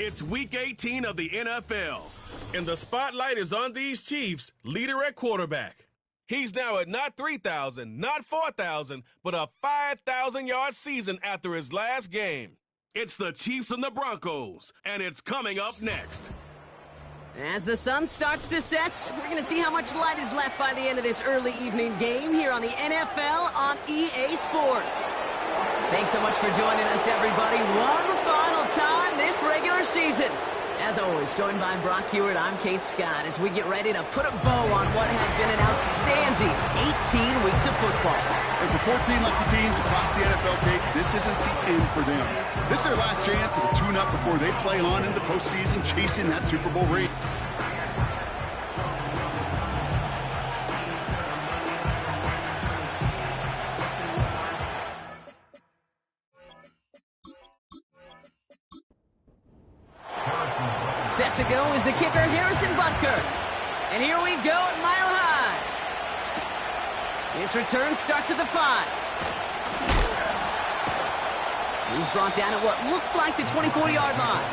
It's Week 18 of the NFL, and the spotlight is on these Chiefs, leader at quarterback. He's now at not 3,000, not 4,000, but a 5,000-yard season after his last game. It's the Chiefs and the Broncos, and it's coming up next. As the sun starts to set, we're going to see how much light is left by the end of this early evening game here on the NFL on EA Sports. Thanks so much for joining us, everybody. One final time this regular season. As always, joined by Brock Hewitt, I'm Kate Scott, as we get ready to put a bow on what has been an outstanding 18 weeks of football. And for 14 lucky teams across the NFL, Kate, this isn't the end for them. This is their last chance at a tune-up before they play on in the postseason, chasing that Super Bowl ring. Set to go is the kicker, Harrison Butker. And here we go at Mile High. His return starts at the 5. He's brought down at what looks like the 24-yard line.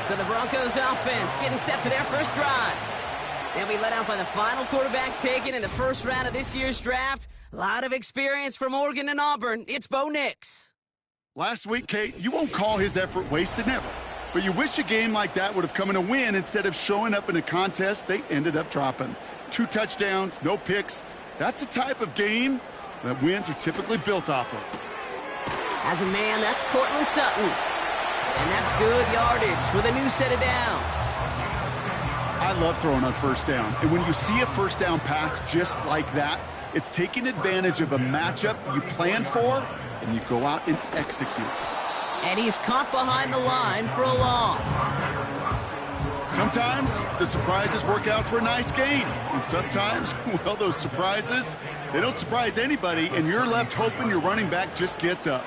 So the Broncos offense getting set for their first drive. They'll be let out by the final quarterback taken in the first round of this year's draft. A lot of experience from Oregon and Auburn. It's Bo Nix. Last week, Kate, you won't call his effort wasted, never. But you wish a game like that would have come in a win instead of showing up in a contest they ended up dropping. 2 touchdowns, no picks. That's the type of game that wins are typically built off of. As a man, that's Cortland Sutton. And that's good yardage with a new set of downs. I love throwing on first down. And when you see a first down pass just like that, it's taking advantage of a matchup you plan for, and you go out and execute. And he's caught behind the line for a loss. Sometimes the surprises work out for a nice game. And sometimes, well, those surprises, they don't surprise anybody, and you're left hoping your running back just gets up.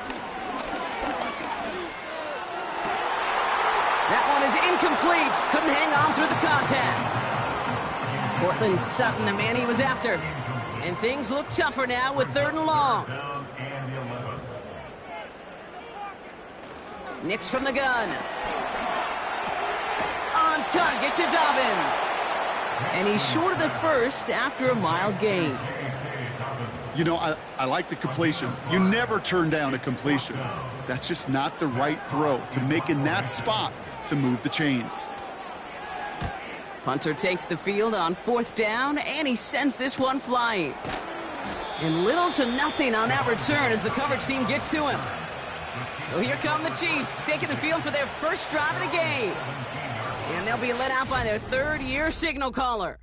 That one is incomplete. Couldn't hang on through the contact. Cortland Sutton, the man he was after. And things look tougher now with 3rd and long. Nix from the gun. On target to Dobbins. And he's short of the first after a mild gain. You know, I like the completion. You never turn down a completion. That's just not the right throw to make in that spot to move the chains. Punter takes the field on 4th down, and he sends this one flying. And little to nothing on that return as the coverage team gets to him. So here come the Chiefs, taking the field for their first drive of the game. And they'll be let out by their 3rd-year signal caller.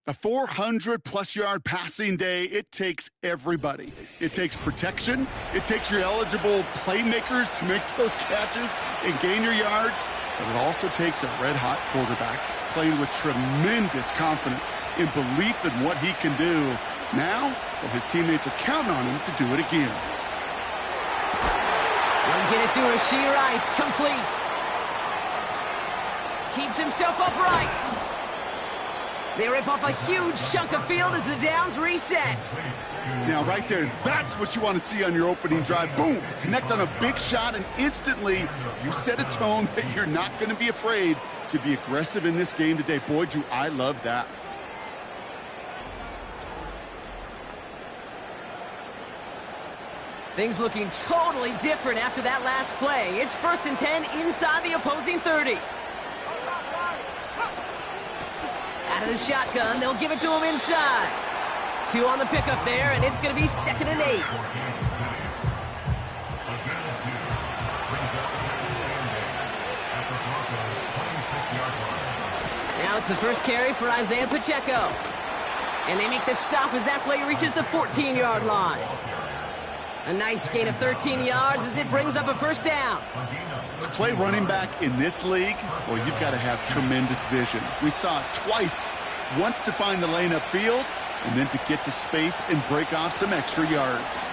A 400-plus-yard passing day, it takes everybody. It takes protection. It takes your eligible playmakers to make those catches and gain your yards. But it also takes a red-hot quarterback playing with tremendous confidence and belief in what he can do. Now, well, his teammates are counting on him to do it again. They'll get it to Rashee Rice, complete. Keeps himself upright. They rip off a huge chunk of field as the downs reset. Now, right there, that's what you want to see on your opening drive. Boom! Connect on a big shot, and instantly you set a tone that you're not going to be afraid to be aggressive in this game today. Boy, do I love that. Things looking totally different after that last play. It's 1st and 10 inside the opposing 30. Out of the shotgun, they'll give it to him inside. 2 on the pickup there, and it's going to be 2nd and 8. Now it's the first carry for Isaiah Pacheco. And they make the stop as that play reaches the 14-yard line. A nice gain of 13 yards as it brings up a first down. To play running back in this league, well, you've got to have tremendous vision. We saw it twice. Once to find the lane upfield, and then to get to space and break off some extra yards.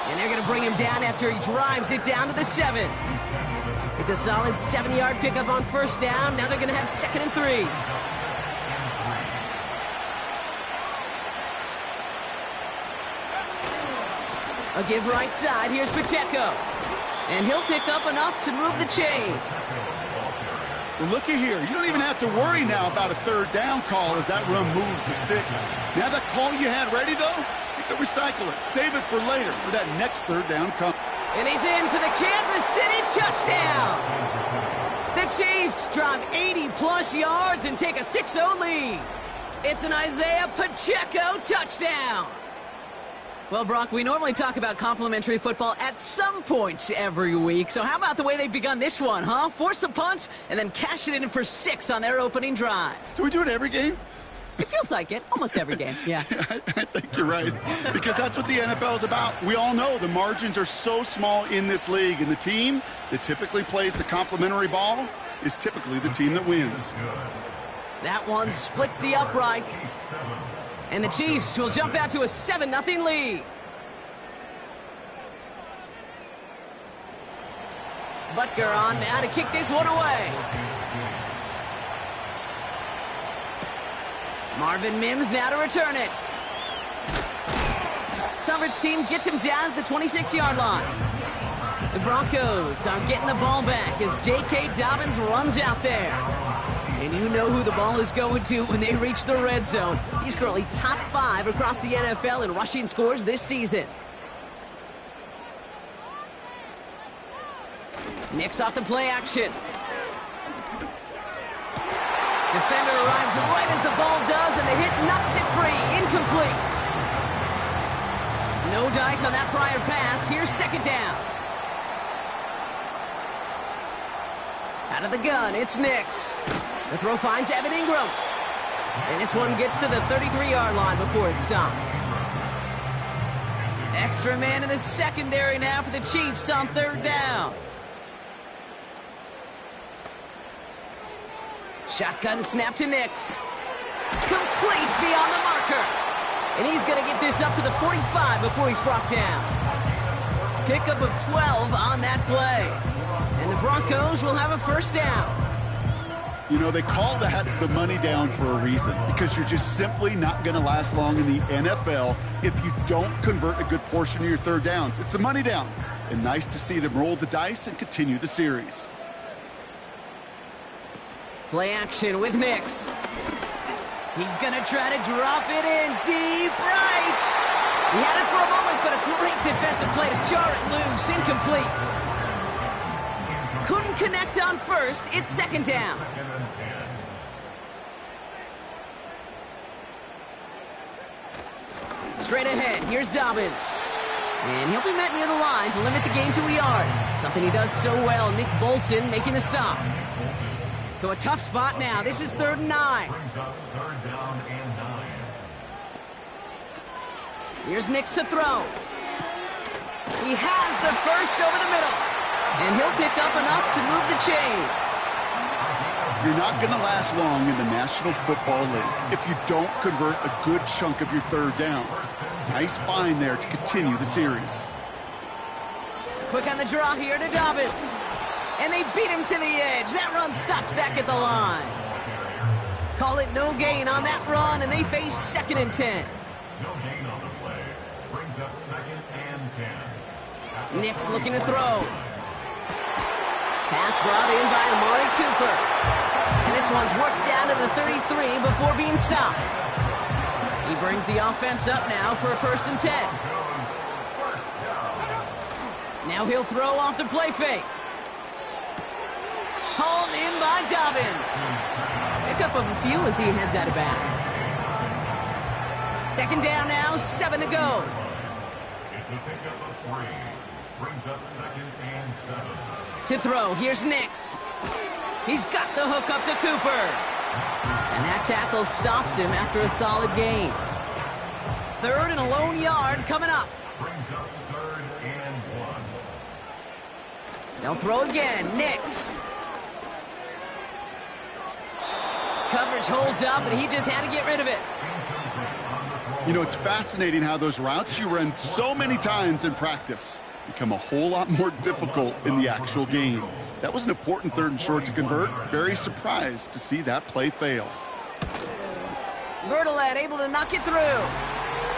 And they're going to bring him down after he drives it down to the 7. It's a solid 7-yard pickup on first down. Now they're going to have 2nd and 3. A give right side. Here's Pacheco. And he'll pick up enough to move the chains. Well, looky here. You don't even have to worry now about a third down call as that run moves the sticks. Now that call you had ready, though, you can recycle it. Save it for later for that next third down come. And he's in for the Kansas City touchdown. The Chiefs drive 80-plus yards and take a 6-0 lead. It's an Isaiah Pacheco touchdown. Well, Brock, we normally talk about complimentary football at some point every week. So how about the way they've begun this one, huh? Force a punt and then cash it in for 6 on their opening drive. Do we do it every game? It feels like it. Almost every game, yeah. I think you're right, because that's what the NFL is about. We all know the margins are so small in this league, and the team that typically plays the complimentary ball is typically the team that wins. That one splits the uprights. And the Chiefs will jump out to a 7-0 lead. Butker on now to kick this one away. Marvin Mims now to return it. Coverage team gets him down at the 26-yard line. The Broncos are getting the ball back as J.K. Dobbins runs out there. And you know who the ball is going to when they reach the red zone. He's currently top 5 across the NFL in rushing scores this season. Nix off the play action. Defender arrives right as the ball does, and the hit knocks it free. Incomplete. No dice on that prior pass. Here's second down. Out of the gun, it's Nix. The throw finds Evan Ingram. And this one gets to the 33-yard line before it's stopped. Extra man in the secondary now for the Chiefs on third down. Shotgun snap to Nix. Complete beyond the marker. And he's going to get this up to the 45 before he's brought down. Pickup of 12 on that play. And the Broncos will have a first down. You know, they call that the money down for a reason, because you're just simply not going to last long in the NFL if you don't convert a good portion of your third downs. It's the money down. And nice to see them roll the dice and continue the series. Play action with Nix. He's going to try to drop it in deep right. He had it for a moment, but a great defensive play to jar it loose. Incomplete. Couldn't connect on first. It's second down. Straight ahead, here's Dobbins. And he'll be met near the line to limit the gain to a yard. Something he does so well. Nick Bolton making the stop. So a tough spot now. This is 3rd and 9. Here's Nix to throw. He has the first over the middle. And he'll pick up enough to move the chains. You're not going to last long in the National Football League if you don't convert a good chunk of your third downs. Nice find there to continue the series. Quick on the draw here to Dobbins. And they beat him to the edge. That run stopped back at the line. Call it no gain on that run, and they face 2nd and 10. No gain on the play. Brings up 2nd and 10. Nix looking to throw. Pass brought in by Amari Cooper. And this one's worked down to the 33 before being stopped. He brings the offense up now for a 1st and 10. Now he'll throw off the play fake. Hauled in by Dobbins. Pickup of a few as he heads out of bounds. 2nd down now, 7 to go. It's a pickup of 3. Brings up 2nd and 7. To throw, here's Nix. He's got the hook up to Cooper. And that tackle stops him after a solid gain. 3rd and a lone yard coming up. Brings up 3rd and 1. They'll throw again, Nix. Coverage holds up, and he just had to get rid of it. You know, it's fascinating how those routes you run so many times in practice become a whole lot more difficult in the actual game. That was an important 3rd and short to convert. Very surprised to see that play fail. Bertolet able to knock it through.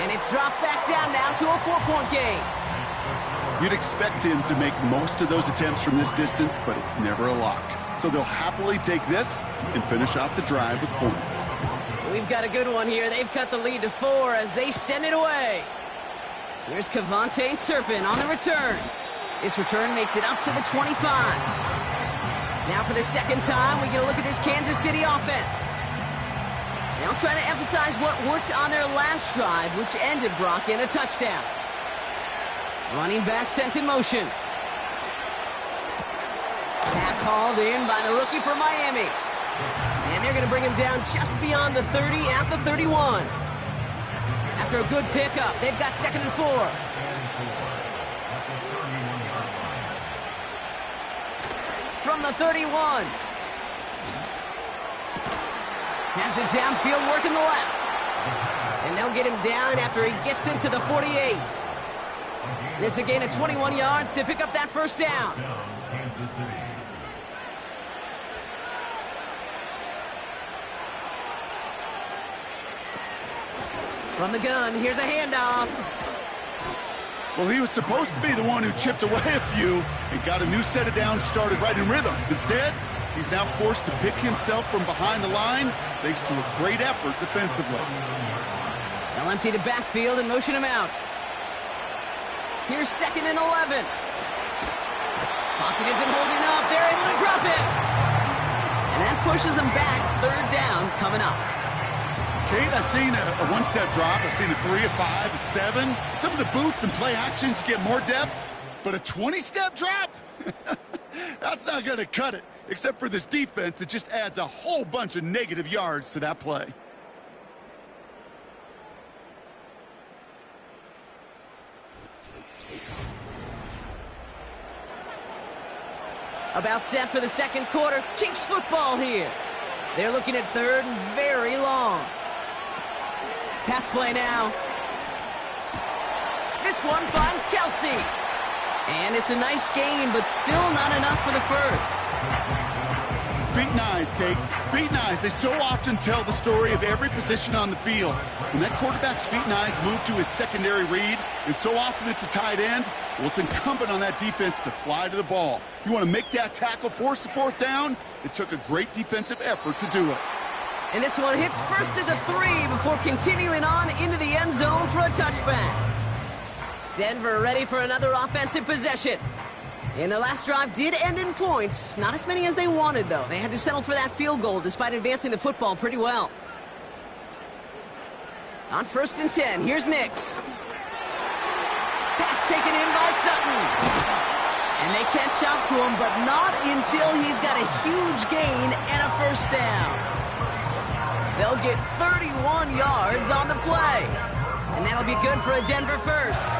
And it's dropped back down now to a 4-point game. You'd expect him to make most of those attempts from this distance, but it's never a lock. So they'll happily take this and finish off the drive with points. We've got a good one here. They've cut the lead to 4 as they send it away. Here's KaVontae Turpin on the return. This return makes it up to the 25. Now for the second time, we get a look at this Kansas City offense. They'll try to emphasize what worked on their last drive, which ended, Brock, in a touchdown. Running back sent in motion. Pass hauled in by the rookie from Miami. And they're going to bring him down just beyond the 30 at the 31. After a good pickup, they've got 2nd and 4. From the 31. Has it downfield, working the left. And they'll get him down after he gets into the 48. It's a gain of 21 yards to pick up that first down. Kansas City. From the gun, here's a handoff. Well, he was supposed to be the one who chipped away a few and got a new set of downs started right in rhythm. Instead, he's now forced to pick himself from behind the line thanks to a great effort defensively. They'll empty the backfield and motion him out. Here's 2nd and 11. Pocket isn't holding up. They're able to drop it. And that pushes them back. 3rd down coming up. Kate, I've seen a one-step drop. I've seen a 3, a 5, a 7. Some of the boots and play actions get more depth, but a 20-step drop? That's not going to cut it. Except for this defense, it just adds a whole bunch of negative yards to that play. About set for the 2nd quarter. Chiefs football here. They're looking at 3rd and very long. Pass play now. This one finds Kelsey. And it's a nice gain, but still not enough for the first. Feet and eyes, Kate. Feet and eyes. They so often tell the story of every position on the field. When that quarterback's feet and eyes move to his secondary read, and so often it's a tight end, well, it's incumbent on that defense to fly to the ball. You want to make that tackle, force the 4th down? It took a great defensive effort to do it. And this one hits first at the 3 before continuing on into the end zone for a touchback. Denver ready for another offensive possession. And their last drive did end in points. Not as many as they wanted, though. They had to settle for that field goal despite advancing the football pretty well. On 1st and 10, here's Nix. Pass taken in by Sutton. And they catch up to him, but not until he's got a huge gain and a first down. They'll get 31 yards on the play. And that'll be good for a Denver first.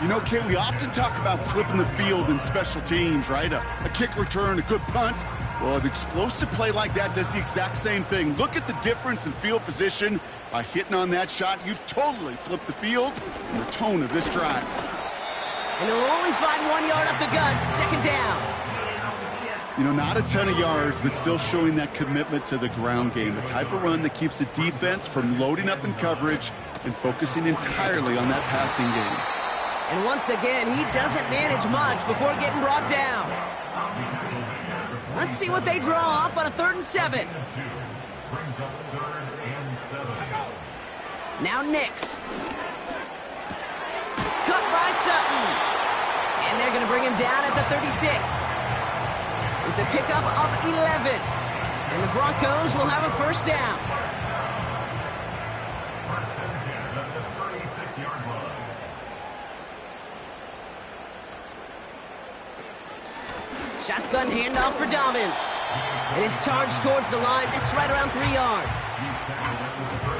You know, Kate, we often talk about flipping the field in special teams, right? A kick return, a good punt. Well, an explosive play like that does the exact same thing. Look at the difference in field position. By hitting on that shot, you've totally flipped the field and the tone of this drive. And they'll only find 1 yard up the gut. 2nd down. You know, not a ton of yards, but still showing that commitment to the ground game. The type of run that keeps the defense from loading up in coverage and focusing entirely on that passing game. And once again, he doesn't manage much before getting brought down. Let's see what they draw up on a 3rd and 7. Now Nix. Cut by Sutton. And they're going to bring him down at the 36. It's a pickup of 11. And the Broncos will have a first down. Shotgun handoff for Dobbins. It is charged towards the line. It's right around 3 yards.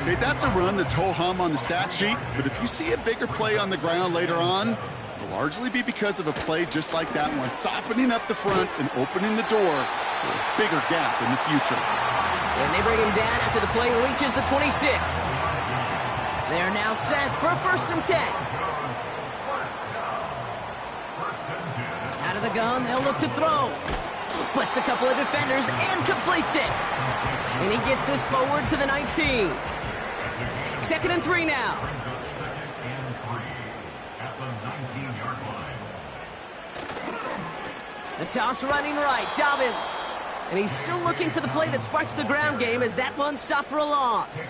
Okay, that's a run that's ho-hum on the stat sheet, but if you see a bigger play on the ground later on, it'll largely be because of a play just like that one, softening up the front and opening the door for a bigger gap in the future. And they bring him down after the play reaches the 26. They're now set for 1st and 10. Out of the gun, they'll look to throw. Splits a couple of defenders and completes it. And he gets this forward to the 19. 2nd and 3 now. At the 19-yard line. The toss running right, Dobbins. And he's still looking for the play that sparks the ground game as that one stopped for a loss.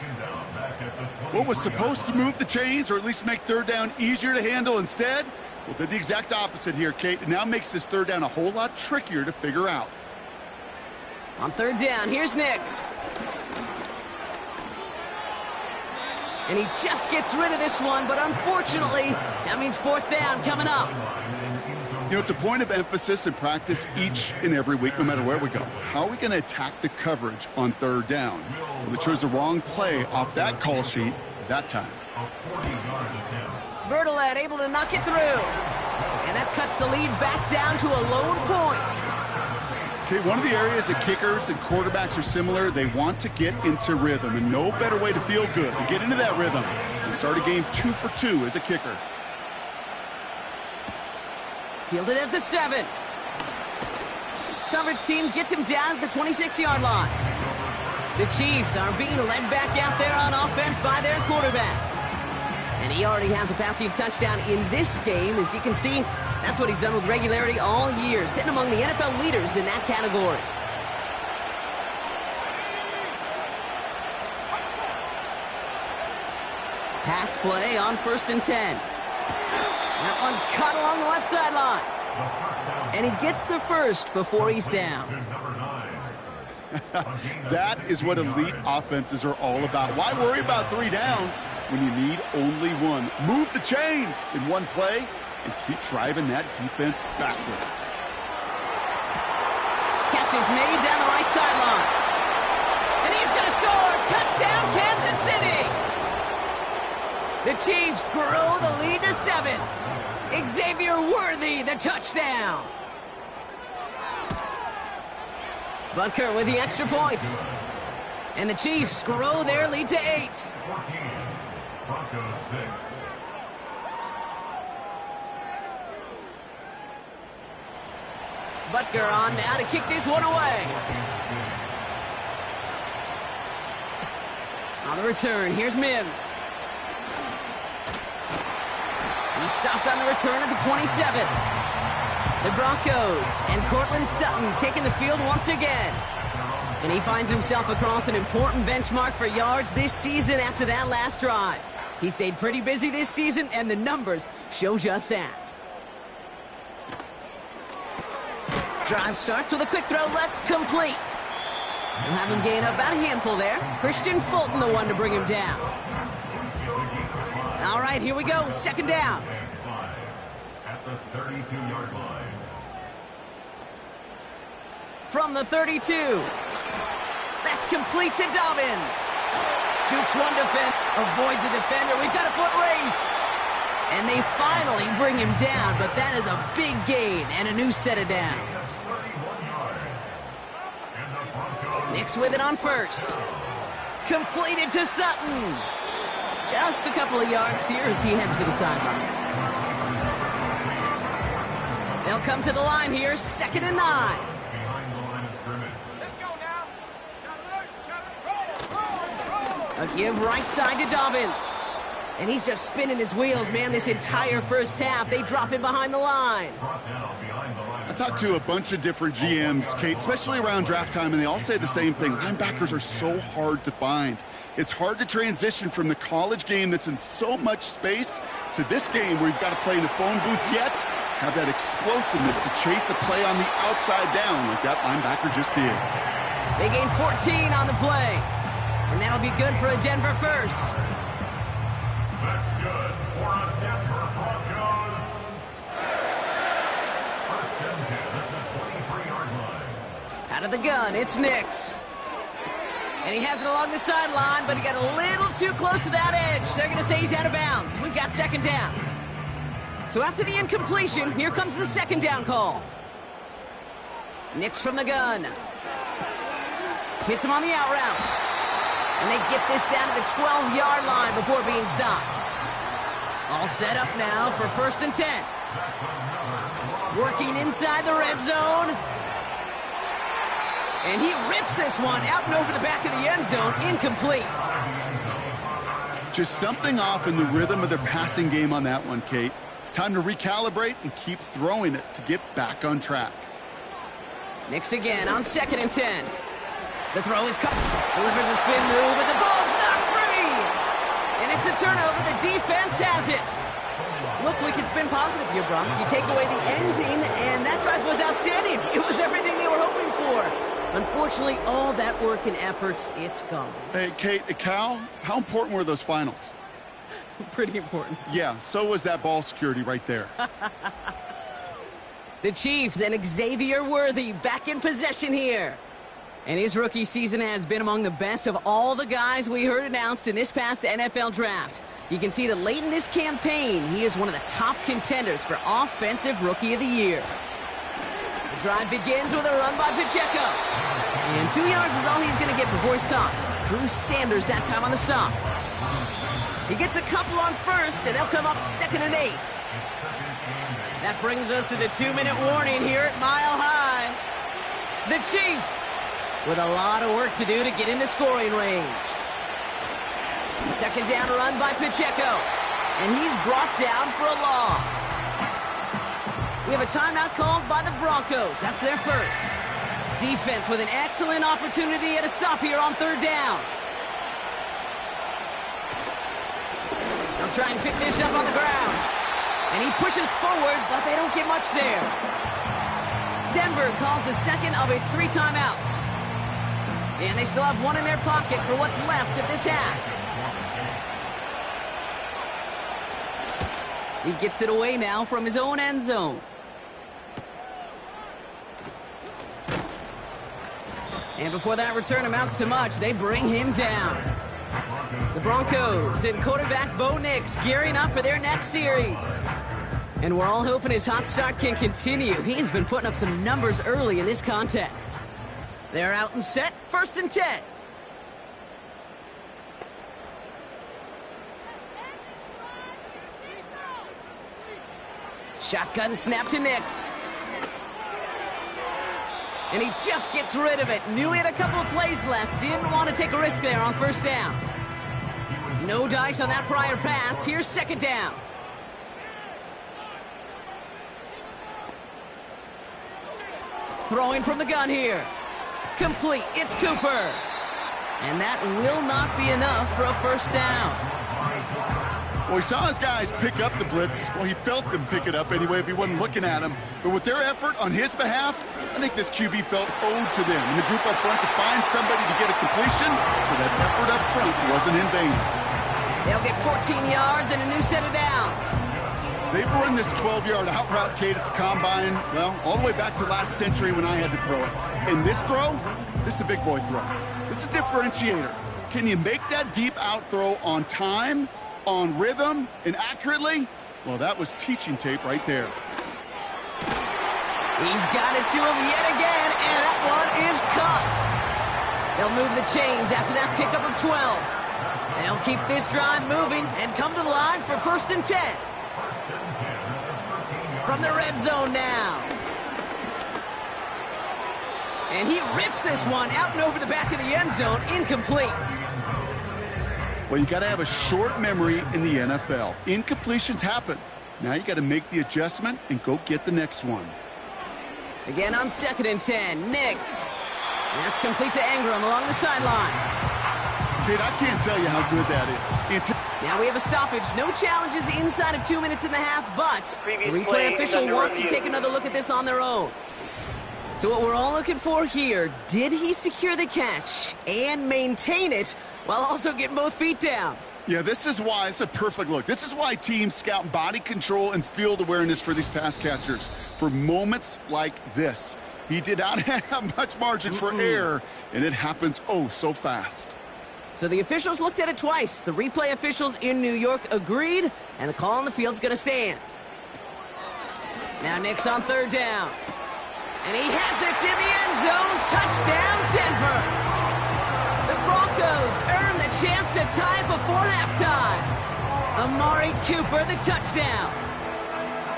What was supposed to move the chains or at least make third down easier to handle instead? Well, did the exact opposite here, Kate. It now makes this third down a whole lot trickier to figure out. On third down, here's Nix. And he just gets rid of this one, but unfortunately, that means fourth down coming up. You know, it's a point of emphasis in practice each and every week, no matter where we go. How are we going to attack the coverage on third down? Well, they chose the wrong play off that call sheet that time. Bertolet able to knock it through. And that cuts the lead back down to a lone point. Okay, one of the areas that kickers and quarterbacks are similar, they want to get into rhythm, and no better way to feel good to get into that rhythm and start a game 2 for 2 as a kicker. Fielded at the 7. Coverage team gets him down at the 26-yard line. The Chiefs are being led back out there on offense by their quarterback. And he already has a passing touchdown in this game. As you can see, that's what he's done with regularity all year, sitting among the NFL leaders in that category. Pass play on 1st and 10. That one's caught along the left sideline. And he gets the first before he's down. That is what elite offenses are all about. Why worry about 3 downs when you need only one? Move the chains in one play and keep driving that defense backwards. Catch is made down the right sideline. And he's going to score. Touchdown, Kansas City. The Chiefs grow the lead to 7. Xavier Worthy, the touchdown. Butker with the extra point. And the Chiefs grow their lead to 8. 14, Broncos 6. Butker on now to kick this one away. On the return, here's Mims. He stopped on the return at the 27. The Broncos and Cortland Sutton taking the field once again. And he finds himself across an important benchmark for yards this season after that last drive. He stayed pretty busy this season, and the numbers show just that. Drive starts with a quick throw left, complete. We'll have him gain about a handful there. Christian Fulton, the one to bring him down. All right, here we go. 2nd down. At the 32-yard line. From the 32. That's complete to Dobbins. Jukes one defender, avoids a defender. We've got a foot race. And they finally bring him down, but that is a big gain and a new set of downs. Nix with it on 1st. Completed to Sutton. Just a couple of yards here as he heads for the sideline. They'll come to the line here, 2nd and 9. Behind the line of scrimmage. A give right side to Dobbins. And he's just spinning his wheels, man, this entire first half. They drop him behind the line. Brought down behind the line. I talked to a bunch of different GMs, Kate, especially around draft time, and they all say the same thing. Linebackers are so hard to find. It's hard to transition from the college game that's in so much space to this game where you've got to play in a phone booth, yet have that explosiveness to chase a play on the outside down like that linebacker just did. They gain 14 on the play. And that'll be good for a Denver first. That's good for a Denver Broncos. 1st and 10 at the 23-yard line. Out of the gun, it's Nix. And he has it along the sideline, but he got a little too close to that edge. They're going to say he's out of bounds. We've got 2nd down. So after the incompletion, here comes the 2nd down call. Nix from the gun. Hits him on the out route. And they get this down to the 12-yard line before being stopped. All set up now for 1st and 10. Working inside the red zone. And he rips this one out and over the back of the end zone. Incomplete. Just something off in the rhythm of their passing game on that one, Kate. Time to recalibrate and keep throwing it to get back on track. Nix again on 2nd and 10. The throw is cut. Delivers a spin move, but the ball's knocked free. And it's a turnover. The defense has it. Look, we can spin positive here, Brock. You take away the ending, and that drive was outstanding. It was everything they were hoping for. Unfortunately, all that work and efforts, it's gone. Hey, Kate, Cal, how important were those finals? Pretty important. Yeah, so was that ball security right there. The Chiefs and Xavier Worthy back in possession here. And his rookie season has been among the best of all the guys we heard announced in this past NFL draft. You can see that late in this campaign, he is one of the top contenders for Offensive Rookie of the Year. The drive begins with a run by Pacheco. And 2 yards is all he's going to get before he's caught. Drew Sanders that time on the stop. He gets a couple on first, and they'll come up 2nd and 8. That brings us to the 2-minute warning here at Mile High. The Chiefs with a lot of work to do to get into scoring range. Second down run by Pacheco. And he's brought down for a loss. We have a timeout called by the Broncos. That's their first. Defense with an excellent opportunity at a stop here on 3rd down. They'll try and pick this up on the ground. And he pushes forward, but they don't get much there. Denver calls the second of its 3 timeouts. And they still have 1 in their pocket for what's left of this half. He gets it away now from his own end zone. And before that return amounts to much, they bring him down. The Broncos and quarterback Bo Nix gearing up for their next series. And we're all hoping his hot start can continue. He's been putting up some numbers early in this contest. They're out and set, 1st and 10. Shotgun snap to Nix. And he just gets rid of it. Knew he had a couple of plays left. Didn't want to take a risk there on 1st down. No dice on that prior pass. Here's 2nd down. Throwing from the gun here. Complete. It's Cooper. And that will not be enough for a 1st down. Well, he saw his guys pick up the blitz. Well, he felt them pick it up anyway if he wasn't looking at him. But with their effort on his behalf, I think this QB felt owed to them and the group up front to find somebody to get a completion, so that effort up front wasn't in vain. They'll get 14 yards and a new set of downs. They've run this 12-yard out route, Kate, at the Combine, well, all the way back to last century when I had to throw it. And this throw, this is a big boy throw. This is a differentiator. Can you make that deep out throw on time, on rhythm, and accurately? Well, that was teaching tape right there. He's got it to him yet again, and that one is caught. They'll move the chains after that pickup of 12. They'll keep this drive moving and come to the line for 1st and 10. From the red zone now. And he rips this one out and over the back of the end zone, incomplete. Well, you got to have a short memory in the NFL. Incompletions happen. Now you got to make the adjustment and go get the next one. Again on 2nd and 10, Nix. That's complete to Engram along the sideline. Kid, I can't tell you how good that is. Now we have a stoppage. No challenges inside of 2 minutes and a half, but the replay official wants to take another look at this on their own. So what we're all looking for here, did he secure the catch and maintain it while also getting both feet down? Yeah, this is why it's a perfect look. This is why teams scout body control and field awareness for these pass catchers. For moments like this, he did not have much margin for error, and it happens oh so fast. So the officials looked at it twice. The replay officials in New York agreed, and the call on the field's going to stand. Now Nix on 3rd down. And he has it in the end zone. Touchdown, Denver. The Broncos earn the chance to tie before halftime. Amari Cooper, the touchdown.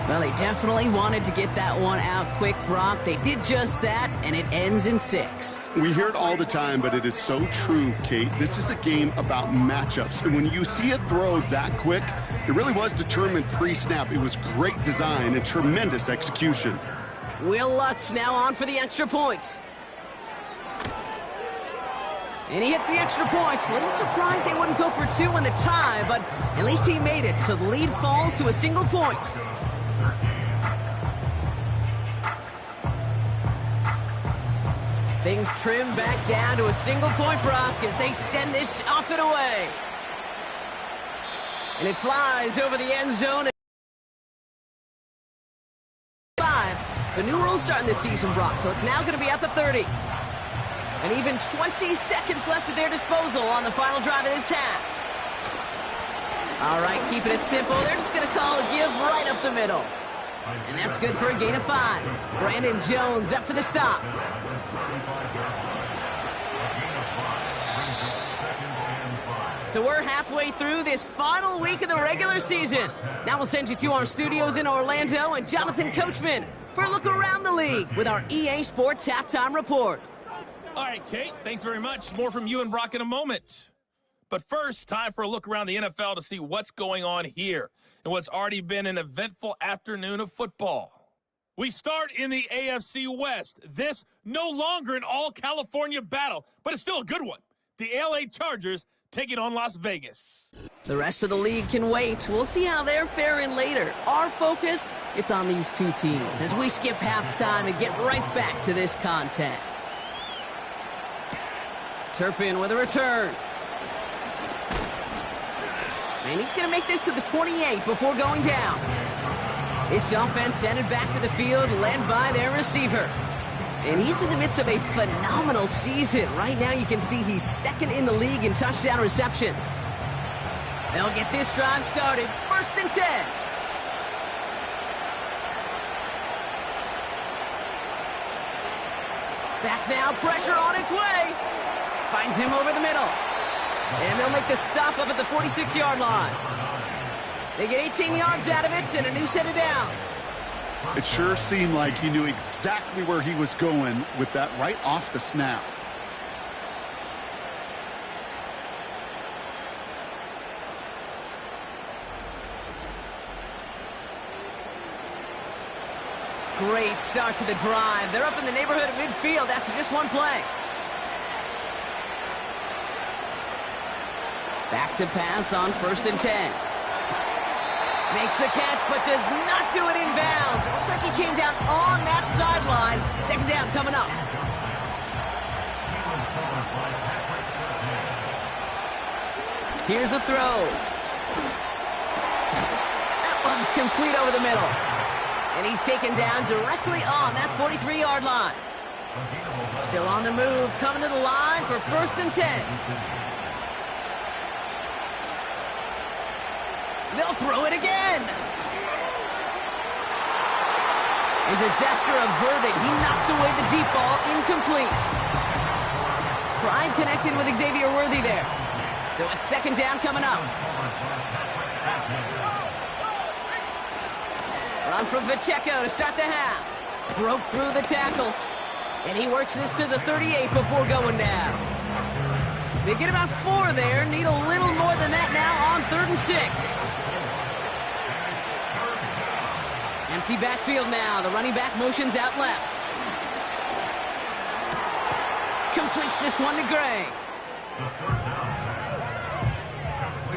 Well, they definitely wanted to get that one out quick, Brock. They did just that, and it ends in 6. We hear it all the time, but it is so true, Kate. This is a game about matchups. And when you see a throw that quick, it really was determined pre-snap. It was great design and tremendous execution. Will Lutz now on for the extra point. And he hits the extra point. A little surprised they wouldn't go for two in the tie, but at least he made it, so the lead falls to a single point. Things trim back down to a single point, Brock, as they send this off and away. And it flies over the end zone. 5. The new rule starting this season, Brock, so it's now going to be at the 30. And even 20 seconds left at their disposal on the final drive of this half. All right, keeping it simple. They're just going to call a give right up the middle. And that's good for a gain of 5. Brandon Jones up for the stop. So we're halfway through this final week of the regular season. Now we'll send you to our studios in Orlando and Jonathan Coachman for a look around the league with our EA Sports Halftime Report. All right, Kate, thanks very much. More from you and Brock in a moment. But first, time for a look around the NFL to see what's going on here and what's already been an eventful afternoon of football. We start in the AFC West. This no longer an all-California battle, but it's still a good one. The LA Chargers taking on Las Vegas. The rest of the league can wait. We'll see how they're faring later. Our focus, it's on these two teams as we skip halftime and get right back to this contest. Turpin with a return. And he's going to make this to the 28 before going down. This offense headed back to the field, led by their receiver. And he's in the midst of a phenomenal season. Right now you can see he's second in the league in touchdown receptions. They'll get this drive started. 1st and 10. Back now, pressure on its way. Finds him over the middle. And they'll make the stop up at the 46-yard line. They get 18 yards out of it and a new set of downs. It sure seemed like he knew exactly where he was going with that right off the snap. Great start to the drive. They're up in the neighborhood of midfield after just one play. Back to pass on 1st and 10. Makes the catch, but does not do it in bounds. It looks like he came down on that sideline. 2nd down coming up. Here's a throw. That one's complete over the middle. And he's taken down directly on that 43-yard line. Still on the move, coming to the line for 1st and 10. They'll throw it again. And disaster averted. He knocks away the deep ball, incomplete. Pride connected with Xavier Worthy there. So it's 2nd down coming up. Run from Pacheco to start the half. Broke through the tackle. And he works this to the 38 before going down. They get about 4 there. Need a little more than that now on 3rd and 6. Empty backfield now. The running back motions out left. Completes this one to Gray.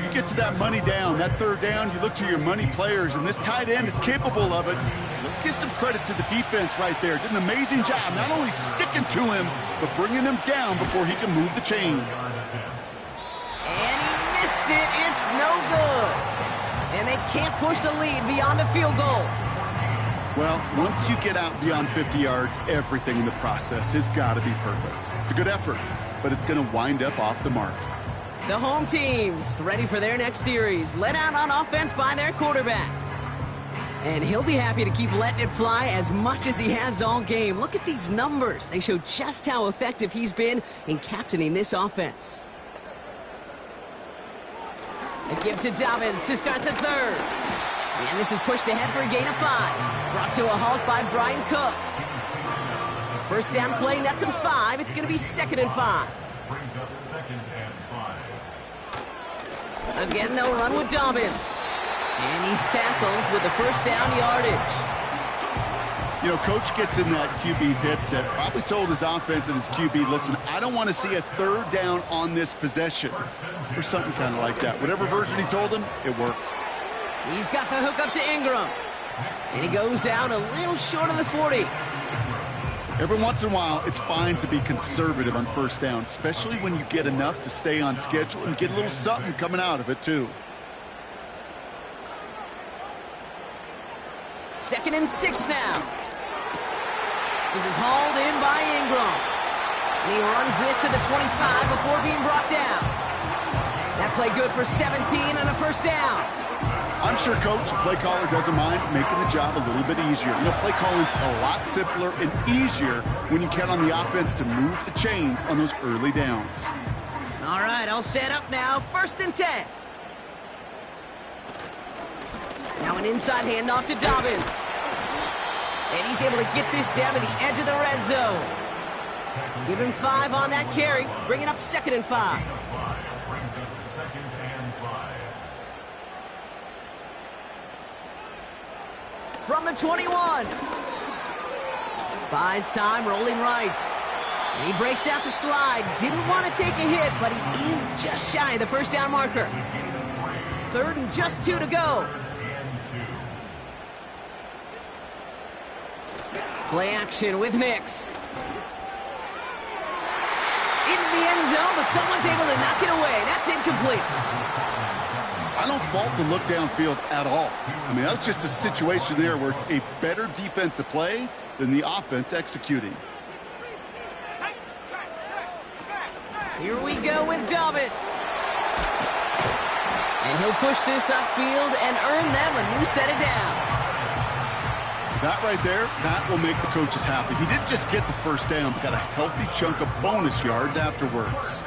You get to that money down, that 3rd down, you look to your money players, and this tight end is capable of it. Let's give some credit to the defense right there. Did an amazing job, not only sticking to him, but bringing him down before he can move the chains. And he missed it. It's no good. And they can't push the lead beyond a field goal. Well, once you get out beyond 50 yards, everything in the process has got to be perfect. It's a good effort, but it's going to wind up off the mark. The home teams ready for their next series, led out on offense by their quarterback. And he'll be happy to keep letting it fly as much as he has all game. Look at these numbers. They show just how effective he's been in captaining this offense. A give to Dobbins to start the 3rd. And this is pushed ahead for a gain of 5. Brought to a halt by Brian Cook. 1st down play, nets him 5. It's going to be 2nd and 5. Brings up 2nd and 5. Again, they'll run with Dobbins. And he's tackled with the 1st down yardage. You know, coach gets in that QB's headset, probably told his offense and his QB, listen, I don't want to see a third down on this possession, or something kind of like that. Whatever version he told him, it worked. He's got the hook up to Ingram. And he goes out a little short of the 40. Every once in a while, it's fine to be conservative on first down, especially when you get enough to stay on schedule and get a little something coming out of it, too. 2nd and 6 now. This is hauled in by Ingram. And he runs this to the 25 before being brought down. That play good for 17 and a first down. I'm sure coach, play caller, doesn't mind making the job a little bit easier. You know, play calling's a lot simpler and easier when you count on the offense to move the chains on those early downs. All right, I'll set up now. 1st and 10. Now an inside handoff to Dobbins. And he's able to get this down to the edge of the red zone. Give him 5 on that carry. Bring it up 2nd and 5. From the 21. Buys time, rolling right. And he breaks out the slide. Didn't want to take a hit, but he is just shy of the first down marker. 3rd and just 2 to go. Play action with Nix. Into the end zone, but someone's able to knock it away. That's incomplete. I don't fault the look downfield at all. I mean, that's just a situation there where it's a better defensive play than the offense executing. Here we go with Dobbins. And he'll push this upfield and earn them a new set of downs. That right there, that will make the coaches happy. He didn't just get the first down, but got a healthy chunk of bonus yards afterwards.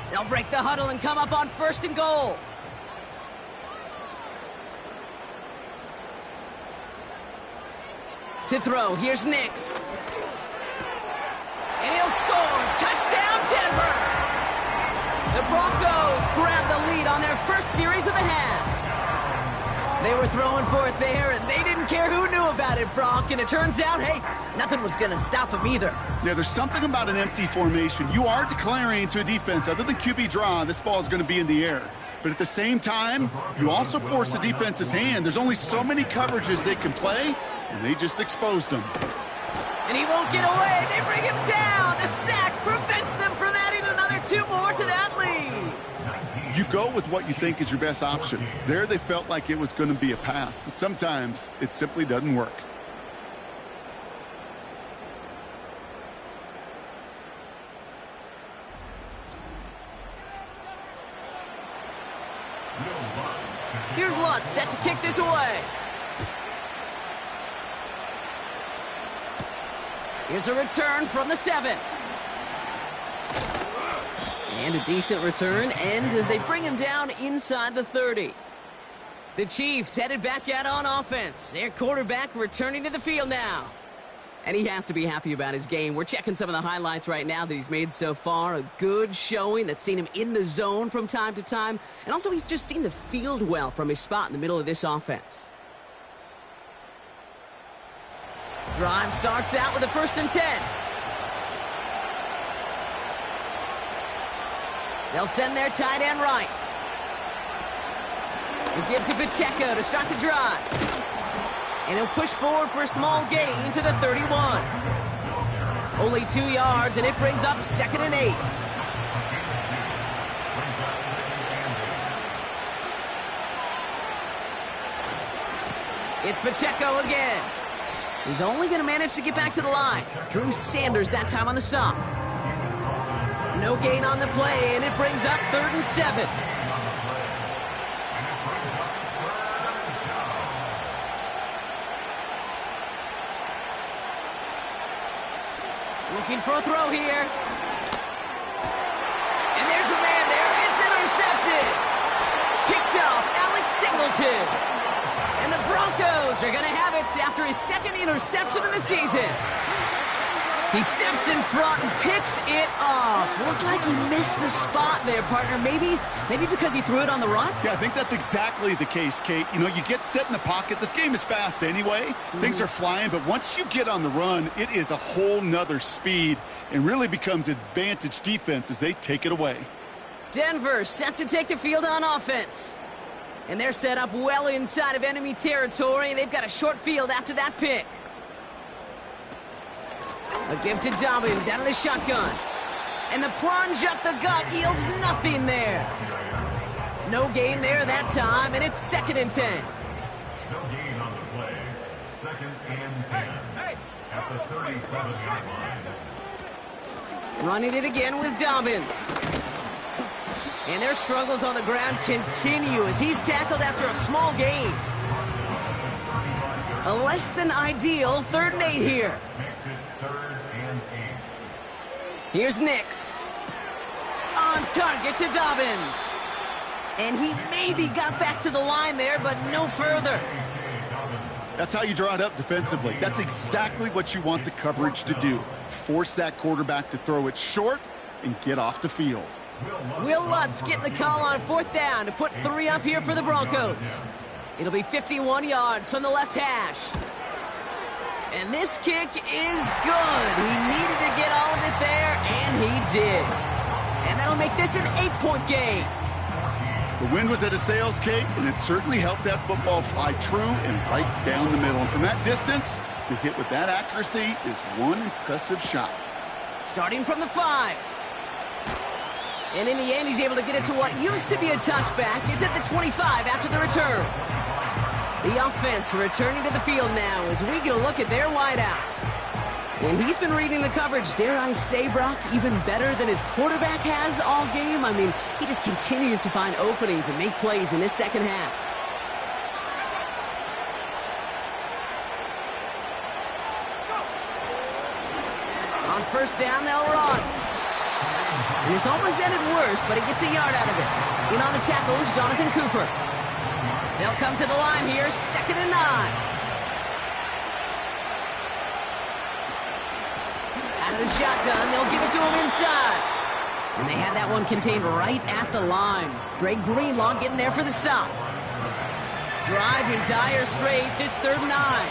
They'll break the huddle and come up on 1st and goal. To throw, here's Nix. And he'll score. Touchdown, Denver. The Broncos grab the lead on their first series of the half. They were throwing for it there, and they didn't care who knew about it, Bronk. And it turns out, hey, nothing was going to stop them either. Yeah, there's something about an empty formation. You are declaring to a defense, other than QB draw, this ball is going to be in the air. But at the same time, you also force the defense's hand. There's only so many coverages they can play, and they just exposed them. And he won't get away. They bring him down. The sack prevents them from adding another 2 more to that lead. You go with what you think is your best option. There they felt like it was going to be a pass, but sometimes it simply doesn't work. Here's Lutz set to kick this away. Here's a return from the 7. And a decent return ends as they bring him down inside the 30. The Chiefs headed back out on offense. Their quarterback returning to the field now. And he has to be happy about his game. We're checking some of the highlights right now that he's made so far. A good showing that's seen him in the zone from time to time. And also he's just seen the field well from his spot in the middle of this offense. Drive starts out with a 1st and 10. They'll send their tight end right. He gives it Pacheco to start the drive. And he'll push forward for a small gain to the 31. Only 2 yards, and it brings up 2nd and 8. It's Pacheco again. He's only going to manage to get back to the line. Drew Sanders that time on the stop. No gain on the play, and it brings up 3rd and 7. Looking for a throw here. And there's a man there. It's intercepted. Picked off Alex Singleton. And the Broncos are going to have it after his 2nd interception of the season. He steps in front and picks it off. Looked like he missed the spot there, partner. Maybe because he threw it on the run? Yeah, I think that's exactly the case, Kate. You know, you get set in the pocket. This game is fast anyway. Things are flying, but once you get on the run, it is a whole nother speed and really becomes advantage defense as they take it away. Denver set to take the field on offense. And they're set up well inside of enemy territory. They've got a short field after that pick. A give to Dobbins out of the shotgun. And the plunge up the gut yields nothing there. No gain there that time, and it's 2nd and 10. No gain on the play. 2nd and 10. At the 37-yard line. Running it again with Dobbins. And their struggles on the ground continue as he's tackled after a small gain. A less than ideal 3rd and 8 here. Makes it 3rd and 8. Here's Nix. On target to Dobbins. And he maybe got back to the line there, but no further. That's how you draw it up defensively. That's exactly what you want the coverage to do. Force that quarterback to throw it short and get off the field. Will Lutz getting the call on 4th down to put 3 up here for the Broncos. It'll be 51 yards from the left hash. And this kick is good. He needed to get all of it there, and he did. And that'll make this an 8-point game. The wind was at a sails, Kate, and it certainly helped that football fly true and right down the middle. And from that distance, to hit with that accuracy is one impressive shot. Starting from the 5. And in the end, he's able to get it to what used to be a touchback. It's at the 25 after the return. The offense returning to the field now as we get a look at their wideouts. And he's been reading the coverage, dare I say, Brock, even better than his quarterback has all game. I mean, he just continues to find openings and make plays in this second half. On 1st down, they'll run. And it's almost ended worse, but he gets a yard out of it. In on the tackle is Jonathan Cooper. They'll come to the line here, 2nd and 9. Out of the shotgun, they'll give it to him inside. And they had that one contained right at the line. Dre Greenlaw getting there for the stop. Drive in dire straits, it's 3rd and 9.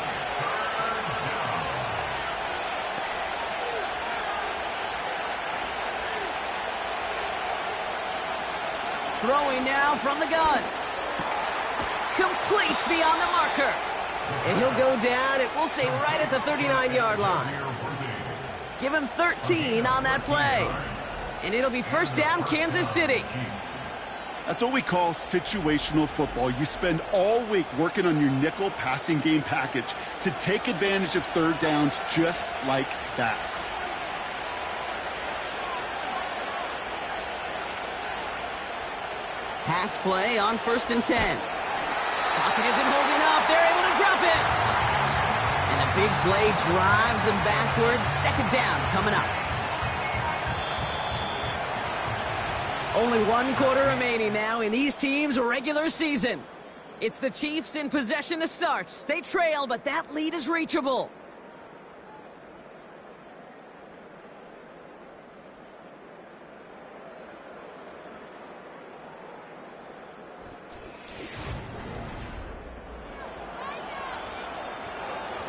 Throwing now from the gun. Complete beyond the marker. And he'll go down, and we'll say right at the 39-yard line. Give him 13 on that play. And it'll be 1st down, Kansas City. That's what we call situational football. You spend all week working on your nickel passing game package to take advantage of 3rd downs just like that. Pass play on 1st and 10. Pocket isn't holding up. They're able to drop it. And a big play drives them backwards. 2nd down coming up. Only 1 quarter remaining now in these teams' regular season. It's the Chiefs in possession to start. They trail, but that lead is reachable.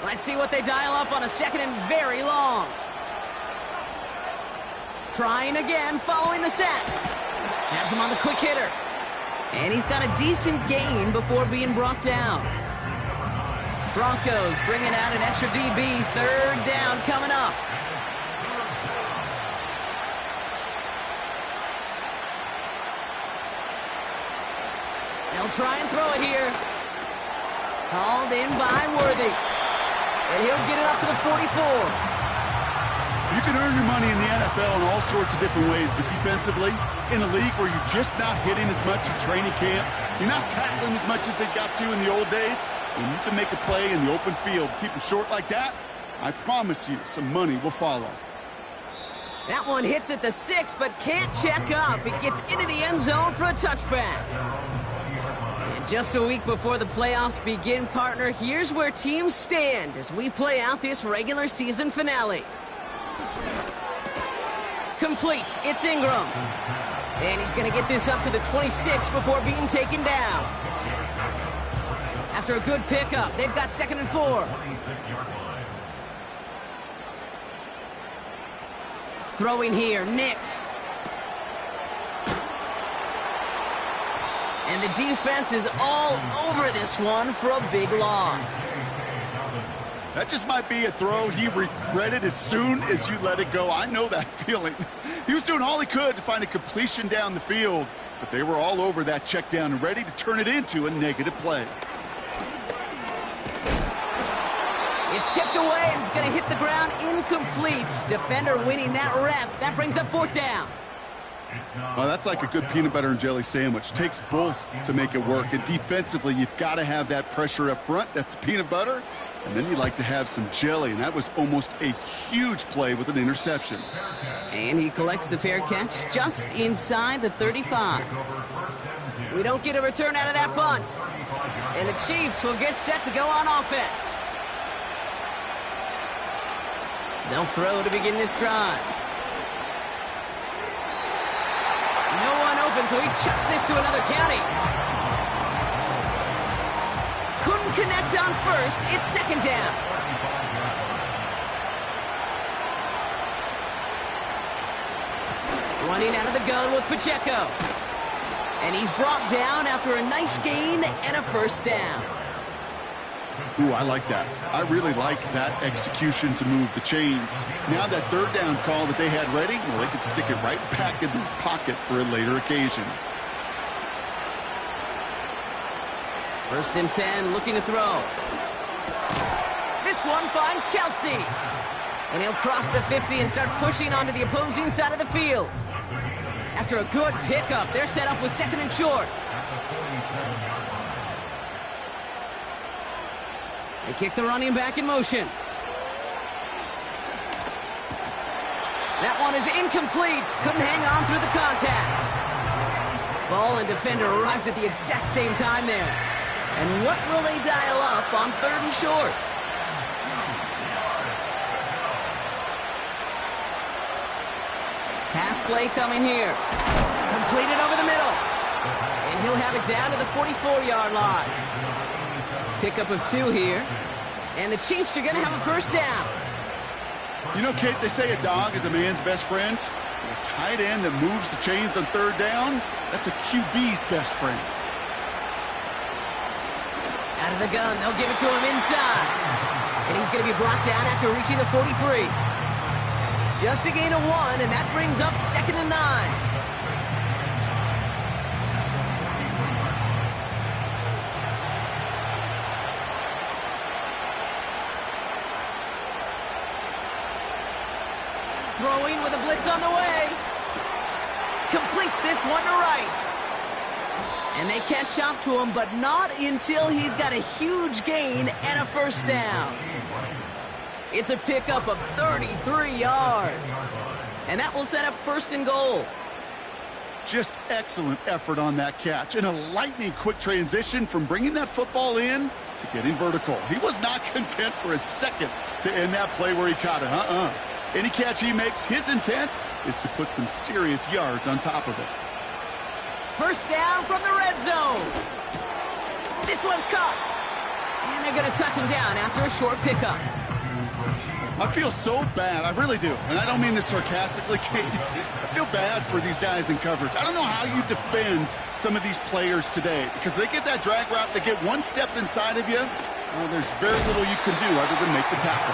Let's see what they dial up on a 2nd and very long. Trying again, following the sack. Has him on the quick hitter. And he's got a decent gain before being brought down. Broncos bringing out an extra DB. 3rd down coming up. They'll try and throw it here. Called in by Worthy. And he'll get it up to the 44. You can earn your money in the NFL in all sorts of different ways, but defensively, in a league where you're just not hitting as much at training camp, you're not tackling as much as they got to in the old days, when you can make a play in the open field, keep them short like that, I promise you some money will follow. That one hits at the 6, but can't check up. It gets into the end zone for a touchback. And just a week before the playoffs begin, partner, here's where teams stand as we play out this regular season finale. Complete. It's Ingram. And he's going to get this up to the 26 before being taken down. After a good pickup, they've got 2nd and 4. 26-yard line. Throwing here, Nix. And the defense is all over this one for a big loss. That just might be a throw he regretted as soon as you let it go. I know that feeling. He was doing all he could to find a completion down the field, but they were all over that check down and ready to turn it into a negative play. It's tipped away and it's going to hit the ground incomplete. Defender winning that rep. That brings up 4th down. Well, that's like a good peanut butter and jelly sandwich. It takes both to make it work. And defensively, you've got to have that pressure up front. That's peanut butter. And then you like to have some jelly. And that was almost a huge play with an interception. And he collects the fair catch just inside the 35. We don't get a return out of that punt. And the Chiefs will get set to go on offense. They'll throw to begin this drive. No one open, so he chucks this to another county. Couldn't connect on first. It's 2nd down. Running out of the gun with Pacheco. And he's brought down after a nice gain and a 1st down. Ooh, I like that. I really like that execution to move the chains. Now that 3rd down call that they had ready, well, they could stick it right back in their pocket for a later occasion. 1st and 10, looking to throw. This one finds Kelsey. And he'll cross the 50 and start pushing onto the opposing side of the field. After a good pickup, they're set up with 2nd and short. They kick the running back in motion. That one is incomplete. Couldn't hang on through the contact. Ball and defender arrived at the exact same time there. And what will they dial up on 3rd and short? Pass play coming here. Completed over the middle. And he'll have it down to the 44-yard line. Pickup of 2 here. And the Chiefs are going to have a 1st down. You know, Kate, they say a dog is a man's best friend. A tight end that moves the chains on 3rd down, that's a QB's best friend. Out of the gun, they'll give it to him inside. And he's going to be brought down after reaching the 43. Just a gain of 1, and that brings up 2nd and 9. Throwing with a blitz on the way. Completes this one to Rice. And they catch up to him, but not until he's got a huge gain and a 1st down. It's a pickup of 33 yards. And that will set up 1st and goal. Just excellent effort on that catch. And a lightning quick transition from bringing that football in to getting vertical. He was not content for a second to end that play where he caught it. Any catch he makes, his intent is to put some serious yards on top of it. 1st down from the red zone. This one's caught. And they're going to touch him down after a short pickup. I feel so bad. I really do. And I don't mean this sarcastically, Kate. I feel bad for these guys in coverage. I don't know how you defend some of these players today because they get that drag route, they get one step inside of you. Well, there's very little you can do other than make the tackle.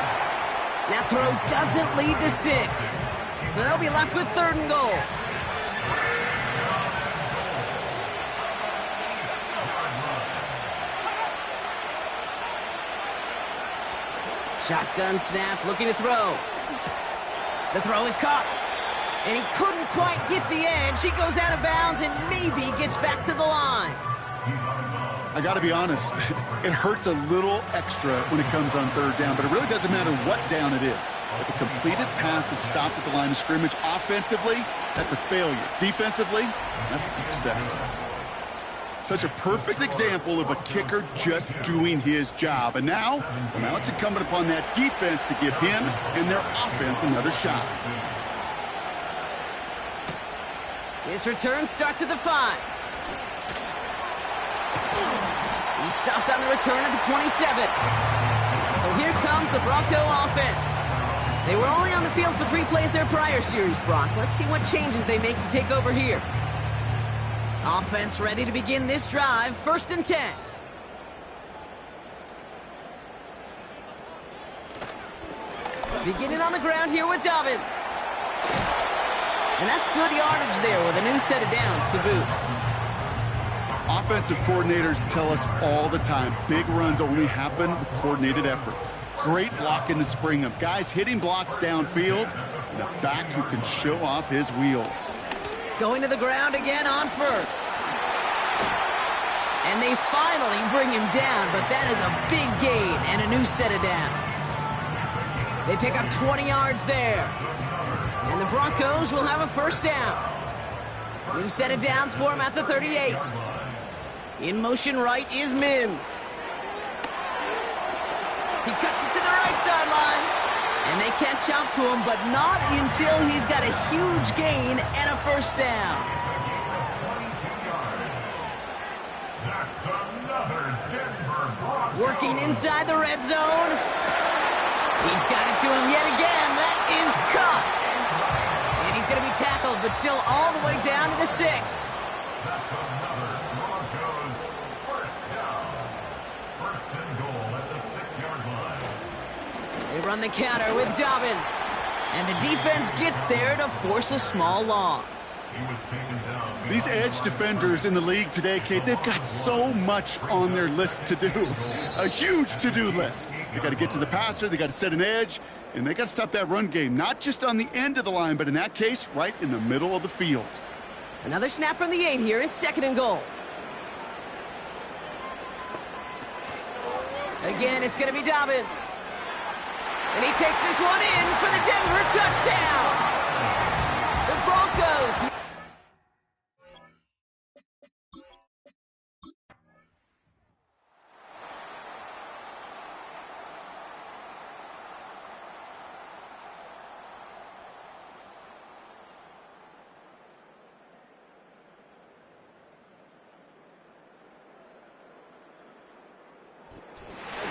That throw doesn't lead to 6. So they'll be left with 3rd and goal. Shotgun snap, looking to throw. The throw is caught. And he couldn't quite get the edge. He goes out of bounds and maybe gets back to the line. I got to be honest, it hurts a little extra when it comes on 3rd down, but it really doesn't matter what down it is. If a completed pass is stopped at the line of scrimmage, offensively, that's a failure. Defensively, that's a success. Such a perfect example of a kicker just doing his job. And now it's incumbent upon that defense to give him and their offense another shot. His return starts at the 5. He's stopped on the return at the 27. So here comes the Bronco offense. They were only on the field for 3 plays their prior series, Brock. Let's see what changes they make to take over here. Offense ready to begin this drive. 1st and 10. Beginning on the ground here with Dobbins. And that's good yardage there with a new set of downs to boot. Offensive coordinators tell us all the time, big runs only happen with coordinated efforts. Great blocking to spring them. Guys hitting blocks downfield, and a back who can show off his wheels. Going to the ground again on 1st. And they finally bring him down, but that is a big gain and a new set of downs. They pick up 20 yards there. And the Broncos will have a 1st down. New set of downs for him at the 38. In motion right is Mims. He cuts it to the right sideline. And they catch up to him, but not until he's got a huge gain and a 1st down. Working inside the red zone. He's got it to him yet again. That is caught. And he's going to be tackled, but still all the way down to the 6. That's another Broncos 1st down. 1st and goal at the 6-yard line. They run the counter with Dobbins. And the defense gets there to force a small loss. He was taken down. These edge defenders in the league today, Kate, they've got so much on their list to do. A huge to-do list. They got to get to the passer, they got to set an edge, and they got to stop that run game, not just on the end of the line, but in that case, right in the middle of the field. Another snap from the 8 here. It's 2nd and goal. Again, it's going to be Dobbins. And he takes this one in for the Denver touchdown. The Broncos.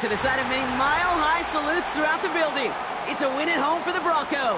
To the side of me, mile-high salutes throughout the building. It's a win at home for the Broncos.